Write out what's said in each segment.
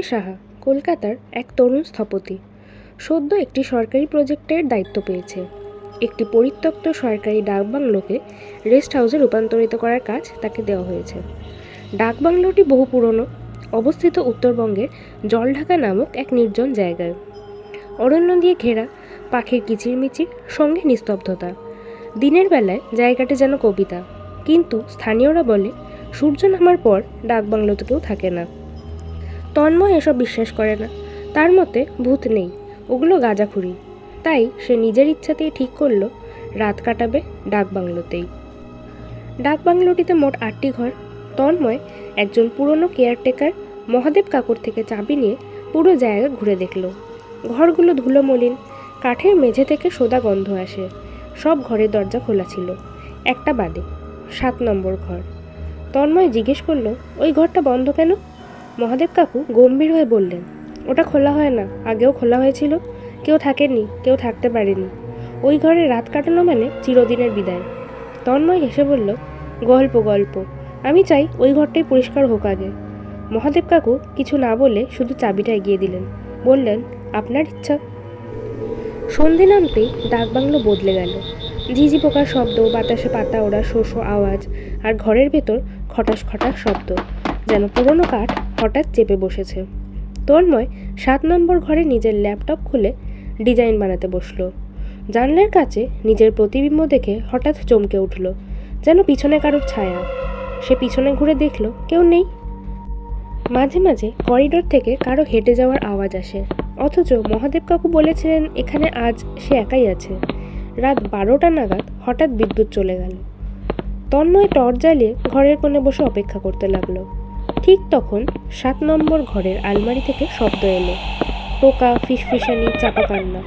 সাহা কলকাতার এক তরুণ স্থপতি। সদ্য একটি সরকারি প্রজেক্টের দায়িত্ব পেয়েছে। একটি পরিত্যক্ত সরকারি ডাকবাংলোকে রেস্ট হাউসে রূপান্তরিত করার কাজ তাকে দেওয়া হয়েছে। ডাকবাংলোটি বহু পুরনো, অবস্থিত উত্তরবঙ্গের জলঢাকা নামক এক নির্জন জায়গায়। অরণ্য দিয়ে ঘেরা, পাখির কিচিরমিচির, সঙ্গে নিস্তব্ধতা। দিনের বেলায় জায়গাটি যেন কবিতা, কিন্তু স্থানীয়রা বলে সূর্য নামার পর ডাকবাংলোতে কেউ থাকে না। তন্ময় এসব বিশ্বাস করে না। তার মতে ভূত নেই, ওগুলো গাঁজাখুরি। তাই সে নিজের ইচ্ছাতেই ঠিক করলো রাত কাটাবে ডাকবাংলোতেই। ডাকবাংলোটিতে মোট 8টি ঘর। তন্ময় একজন পুরনো কেয়ারটেকার মহাদেব কাকুর থেকে চাবি নিয়ে পুরো জায়গা ঘুরে দেখল। ঘরগুলো ধুলো মলিন, কাঠের মেঝে থেকে সোদা গন্ধ আসে। সব ঘরের দরজা খোলা ছিল, একটা বাদে, 7 নম্বর ঘর। তন্ময় জিজ্ঞেস করলো, ওই ঘরটা বন্ধ কেন? মহাদেব কাকু গম্ভীর হয়ে বললেন, ওটা খোলা হয় না, আগেও খোলা হয়েছিল। কেউ থাকেনি, কেউ থাকতে পারেনি। ওই ঘরে রাত কাটানো মানে চিরদিনের বিদায়। তন্ময় হেসে বলল, গল্প, আমি চাই ওই ঘরটাই পরিষ্কার হোক আগে। মহাদেব কাকু কিছু না বলে শুধু চাবিটা এগিয়ে দিলেন, বললেন, আপনার ইচ্ছা। সন্ধে নামতেই ডাকবাংলো বদলে গেল। ঝিঝি পোকার শব্দ, বাতাসে পাতা ওড়া শো শো আওয়াজ, আর ঘরের ভেতর খটাস খটাস শব্দ, যেন পুরনো কাঠ হঠাৎ চেপে বসেছে। তন্ময় 7 নম্বর ঘরে নিজের ল্যাপটপ খুলে ডিজাইন বানাতে বসলো। জানলার কাছে নিজের প্রতিবিম্ব দেখে হঠাৎ চমকে উঠল, যেন পিছনে কারোর ছায়া। সে পিছনে ঘুরে দেখল কেউ নেই। মাঝে মাঝে করিডোর থেকে কারো হেঁটে যাওয়ার আওয়াজ আসে, অথচ মহাদেব কাকু বলেছিলেন এখানে আজ সে একাই আছে। রাত 12টা নাগাদ হঠাৎ বিদ্যুৎ চলে গেল। তন্ময় টর্চ জ্বালিয়ে ঘরের কোণে বসে অপেক্ষা করতে লাগলো। ঠিক তখন 7 নম্বর ঘরের আলমারি থেকে শব্দ এলো, টোকা, ফিসফিসানি, চাপা কান্না।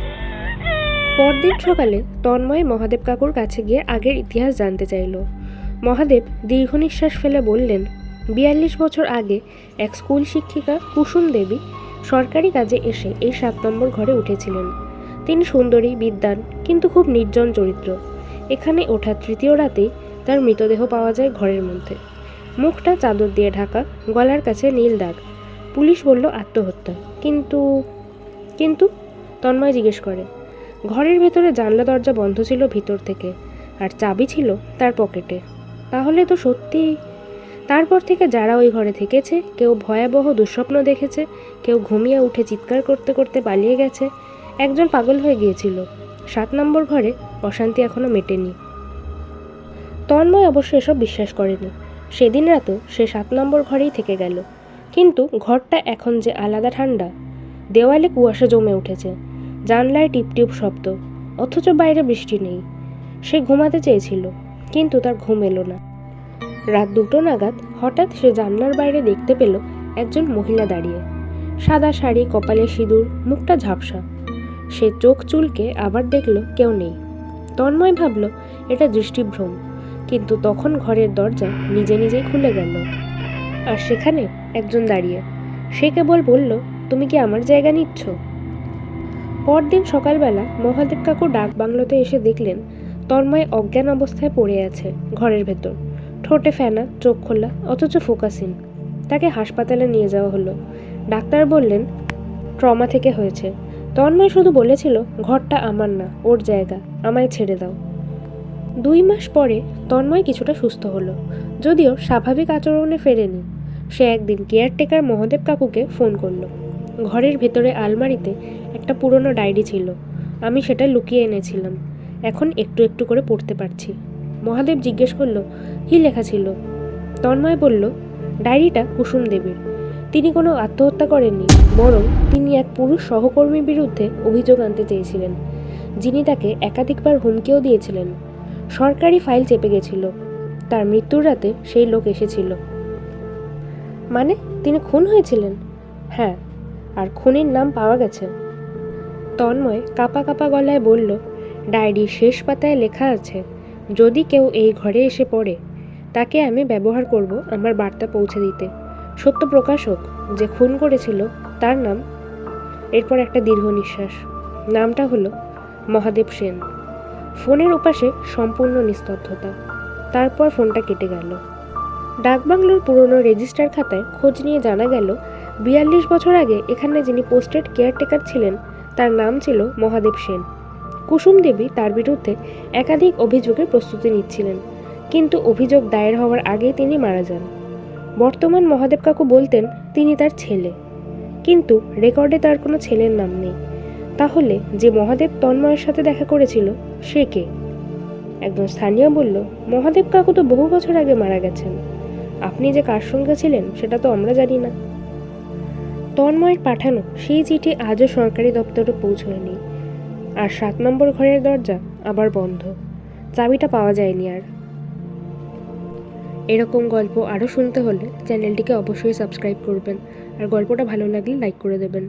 পরদিন সকালে তন্ময় মহাদেব কাকুর কাছে গিয়ে আগের ইতিহাস জানতে চাইল। মহাদেব দীর্ঘ নিঃশ্বাস ফেলে বললেন, 42 বছর আগে এক স্কুল শিক্ষিকা কুসুম দেবী সরকারি কাজে এসে এই 7 নম্বর ঘরে উঠেছিলেন। তিনি সুন্দরী, বিদ্বান, কিন্তু খুব নির্জন চরিত্র। এখানে ওঠা তৃতীয় রাতেই তার মৃতদেহ পাওয়া যায় ঘরের মধ্যে। মুখটা চাদর দিয়ে ঢাকা, গলার কাছে নীল দাগ। পুলিশ বলল আত্মহত্যা। কিন্তু তন্ময় জিজ্ঞেস করে। ঘরের ভেতরে জানলা দরজা বন্ধ ছিল ভিতর থেকে, আর চাবি ছিল তার পকেটে। তাহলে তো সত্যি। তারপর থেকে যারা ওই ঘরে থেকেছে, কেউ ভয়াবহ দুঃস্বপ্ন দেখেছে, কেউ ঘুমিয়ে উঠে চিৎকার করতে করতে পালিয়ে গেছে। একজন পাগল হয়ে গিয়েছিল। 7 নম্বর ঘরে অশান্তি এখনো মেটেনি। তন্ময় অবশ্য এসব বিশ্বাস করেনি। সেদিন রাতেও সে 7 নম্বর ঘরেই থেকে গেল। কিন্তু ঘরটা এখন যে আলাদা ঠান্ডা। দেওয়ালে কুয়াশা জমে উঠেছে, জানলায় টিপটিপ শব্দ, অথচ বাইরে বৃষ্টি নেই। সে ঘুমাতে চেয়েছিল, কিন্তু তার ঘুম এলো না। রাত 2টো নাগাদ হঠাৎ সে জানলার বাইরে দেখতে পেল একজন মহিলা দাঁড়িয়ে। সাদা শাড়ি, কপালে সিঁদুর, মুখটা ঝাপসা। সে চোখ চুলকে আবার দেখল কেউ নেই। তন্ময় ভাবল এটা দৃষ্টিভ্রম, কিন্তু তখন ঘরের দরজা নিজে নিজেই খুলে গেল, আর সেখানে একজন দাঁড়িয়ে। সে কেবল বলল, তুমি কি আমার জায়গা নিচ্ছ? পরদিন সকালবেলা মহাদেব কাকু ডাক বাংলোতে এসে দেখলেন তন্ময় অজ্ঞান অবস্থায় পড়ে আছে ঘরের ভেতর, ঠোঁটে ফেনা, চোখ খোলা, অথচ ফোকাসিং। তাকে হাসপাতালে নিয়ে যাওয়া হলো। ডাক্তার বললেন ট্রমা থেকে হয়েছে। তন্ময় শুধু বলেছিল, ঘরটা আমার না, ওর জায়গা, আমায় ছেড়ে দাও। 2 মাস পরে তন্ময় কিছুটা সুস্থ হলো, যদিও স্বাভাবিক আচরণে ফেরেনি। সে একদিন কেয়ারটেকার মহাদেব কাকুকে ফোন করলো। ঘরের ভেতরে আলমারিতে একটা পুরনো ডায়েরি ছিল। আমি সেটা লুকিয়ে এনেছিলাম, এখন একটু একটু করে পড়তে পারছি। মহাদেব জিজ্ঞেস করলো, কী লেখা ছিল? তন্ময় বলল, ডায়েরিটা কুসুম দেবীর। তিনি কোনো আত্মহত্যা করেননি, বরং তিনি এক পুরুষ সহকর্মীর বিরুদ্ধে অভিযোগ আনতে চেয়েছিলেন, যিনি তাকে একাধিকবার হুমকিও দিয়েছিলেন। সরকারি ফাইল চেপে গেছিল। তার মৃত্যুর রাতে সেই লোক এসেছিল। মানে তিনি খুন হয়েছিলেন? হ্যাঁ, আর খুনির নাম পাওয়া গেছে। তন্ময় কাঁপা কাঁপা গলায় বলল, ডায়েরির শেষ পাতায় লেখা আছে, যদি কেউ এই ঘরে এসে পড়ে, তাকে আমি ব্যবহার করব আমার বার্তা পৌঁছে দিতে। সত্য প্রকাশক যে খুন করেছিল তার নাম। এরপর একটা দীর্ঘ নিঃশ্বাস। নামটা হলো মহাদেব সেন। ফোনের ওপাশে সম্পূর্ণ নিস্তব্ধতা। তারপর ফোনটা কেটে গেল। ডাকবাংলোর পুরনো রেজিস্টার খাতায় খোঁজ নিয়ে জানা গেল 42 বছর আগে এখানে যিনি পোস্টেড কেয়ারটেকার ছিলেন তার নাম ছিল মহাদেব সেন। কুসুম দেবী তার বিরুদ্ধে একাধিক অভিযোগের প্রস্তুতি নিচ্ছিলেন, কিন্তু অভিযোগ দায়ের হওয়ার আগেই তিনি মারা যান। বর্তমান মহাদেব কাকু বলতেন তিনি তার ছেলে, কিন্তু রেকর্ডে তার কোনো ছেলের নাম নেই। তাহলে যে মহাদেব তন্ময়ের সাথে দেখা করেছিল সে কে? একজন স্থানীয় বলল, মহাদেব কাকু তো বহু বছর আগে মারা গেছেন, আপনি যে কার সঙ্গে ছিলেন সেটা তো আমরা জানি না। তন্ময়ের পাঠানো সেই চিঠি আজও সরকারি দপ্তরে পৌঁছয়নি, আর 7 নম্বর ঘরের দরজা আবার বন্ধ, চাবিটা পাওয়া যায়নি আর। এরকম গল্প আরও শুনতে হলে চ্যানেলটিকে অবশ্যই সাবস্ক্রাইব করবেন, আর গল্পটা ভালো লাগলে লাইক করে দেবেন।